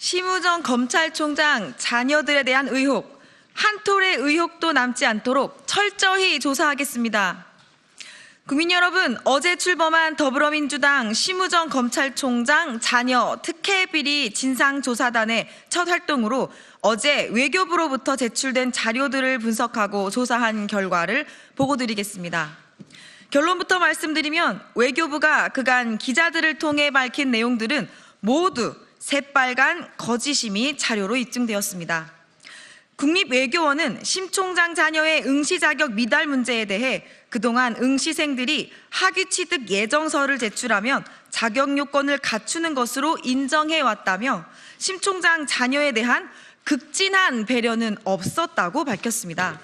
심우정 검찰총장 자녀들에 대한 의혹, 한 톨의 의혹도 남지 않도록 철저히 조사하겠습니다. 국민 여러분, 어제 출범한 더불어민주당 심우정 검찰총장 자녀 특혜비리 진상조사단의 첫 활동으로 어제 외교부로부터 제출된 자료들을 분석하고 조사한 결과를 보고드리겠습니다. 결론부터 말씀드리면 외교부가 그간 기자들을 통해 밝힌 내용들은 모두 새빨간 거짓임이 자료로 입증되었습니다. 국립외교원은 심 총장 자녀의 응시 자격 미달 문제에 대해 그동안 응시생들이 학위 취득 예정서를 제출하면 자격 요건을 갖추는 것으로 인정해왔다며 심 총장 자녀에 대한 극진한 배려는 없었다고 밝혔습니다.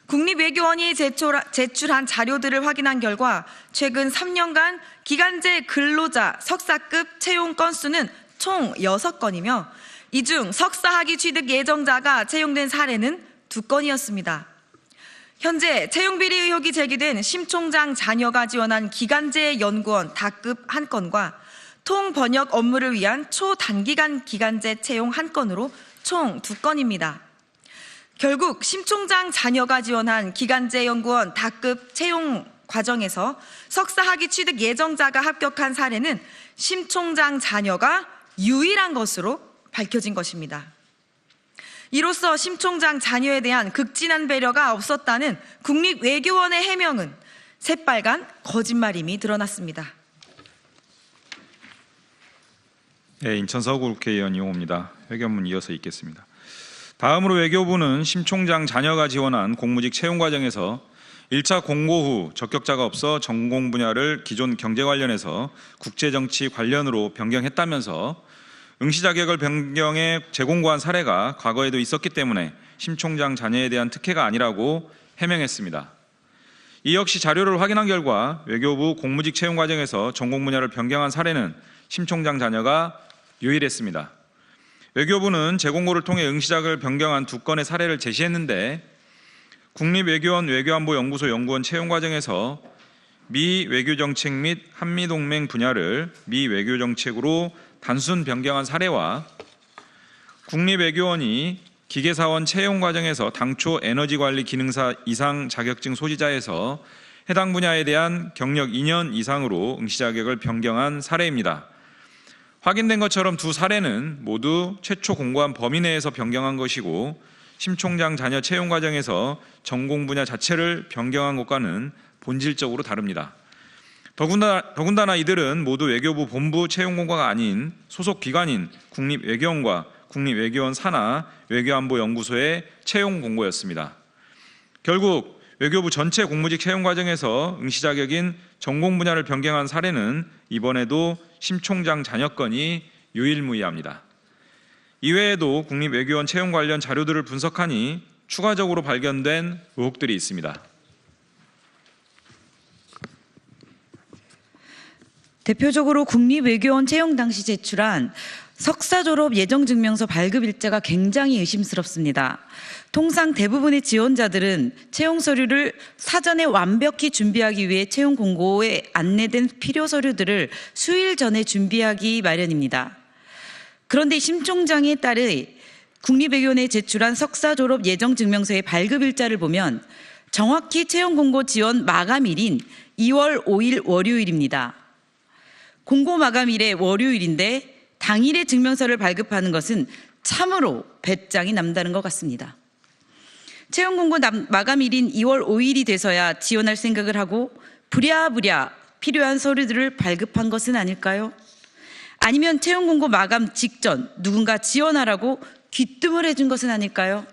국립외교원이 제출한 자료들을 확인한 결과 최근 3년간 기간제 근로자 석사급 채용 건수는 총 6건이며 이 중 석사 학위 취득 예정자가 채용된 사례는 2건이었습니다. 현재 채용비리 의혹이 제기된 심 총장 자녀가 지원한 기간제 연구원 다급 1건과 통번역 업무를 위한 초단기간 기간제 채용 1건으로 총 2건입니다. 결국 심 총장 자녀가 지원한 기간제 연구원 다급 채용 과정에서 석사 학위 취득 예정자가 합격한 사례는 심 총장 자녀가 유일한 것으로 밝혀진 것입니다. 이로써 심 총장 자녀에 대한 극진한 배려가 없었다는 국립외교원의 해명은 새빨간 거짓말임이 드러났습니다. 네, 인천 서구 국회의원 이용호입니다. 회견문 이어서 읽겠습니다. 다음으로 외교부는 심 총장 자녀가 지원한 공무직 채용 과정에서 1차 공고 후 적격자가 없어 전공 분야를 기존 경제 관련해서 국제정치 관련으로 변경했다면서 응시 자격을 변경해 재공고한 사례가 과거에도 있었기 때문에 심 총장 자녀에 대한 특혜가 아니라고 해명했습니다. 이 역시 자료를 확인한 결과 외교부 공무직 채용 과정에서 전공 분야를 변경한 사례는 심 총장 자녀가 유일했습니다. 외교부는 재공고를 통해 응시 자격을 변경한 2건의 사례를 제시했는데 국립외교원 외교안보연구소 연구원 채용 과정에서 미 외교정책 및 한미동맹 분야를 미 외교정책으로 단순 변경한 사례와 국립외교원이 기계사원 채용 과정에서 당초 에너지관리 기능사 이상 자격증 소지자에서 해당 분야에 대한 경력 2년 이상으로 응시 자격을 변경한 사례입니다. 확인된 것처럼 2 사례는 모두 최초 공고한 범위 내에서 변경한 것이고 심 총장 자녀 채용 과정에서 전공 분야 자체를 변경한 것과는 본질적으로 다릅니다. 더군다나 이들은 모두 외교부 본부 채용 공고가 아닌 소속 기관인 국립외교원과 국립외교원 산하 외교안보연구소의 채용 공고였습니다. 결국 외교부 전체 공무직 채용 과정에서 응시 자격인 전공 분야를 변경한 사례는 이번에도 심 총장 자녀 건이 유일무이합니다. 이외에도 국립외교원 채용 관련 자료들을 분석하니 추가적으로 발견된 의혹들이 있습니다. 대표적으로 국립외교원 채용 당시 제출한 석사 졸업 예정 증명서 발급 일자가 굉장히 의심스럽습니다. 통상 대부분의 지원자들은 채용 서류를 사전에 완벽히 준비하기 위해 채용 공고에 안내된 필요 서류들을 수일 전에 준비하기 마련입니다. 그런데 심 총장에 따르 국립외교원에 제출한 석사 졸업 예정 증명서의 발급 일자를 보면 정확히 채용 공고 지원 마감일인 2월 5일 월요일입니다. 공고 마감일에 월요일인데 당일에 증명서를 발급하는 것은 참으로 배짱이 남다른 것 같습니다. 채용 공고 마감일인 2월 5일이 돼서야 지원할 생각을 하고 부랴부랴 필요한 서류들을 발급한 것은 아닐까요? 아니면 채용 공고 마감 직전 누군가 지원하라고 귀뜸을 해준 것은 아닐까요?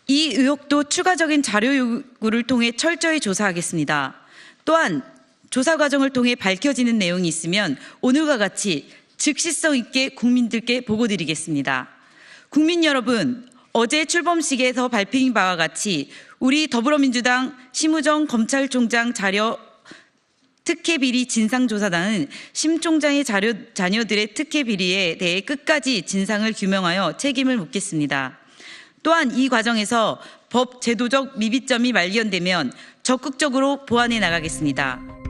이 의혹도 추가적인 자료 요구를 통해 철저히 조사하겠습니다. 또한 조사 과정을 통해 밝혀지는 내용이 있으면 오늘과 같이 즉시성 있게 국민들께 보고드리겠습니다. 국민 여러분, 어제 출범식에서 발표인 바와 같이 우리 더불어민주당 심우정 검찰총장 자녀 특혜비리 진상조사단은 심 총장의 자녀들의 특혜비리에 대해 끝까지 진상을 규명하여 책임을 묻겠습니다. 또한 이 과정에서 법 제도적 미비점이 발견되면 적극적으로 보완해 나가겠습니다.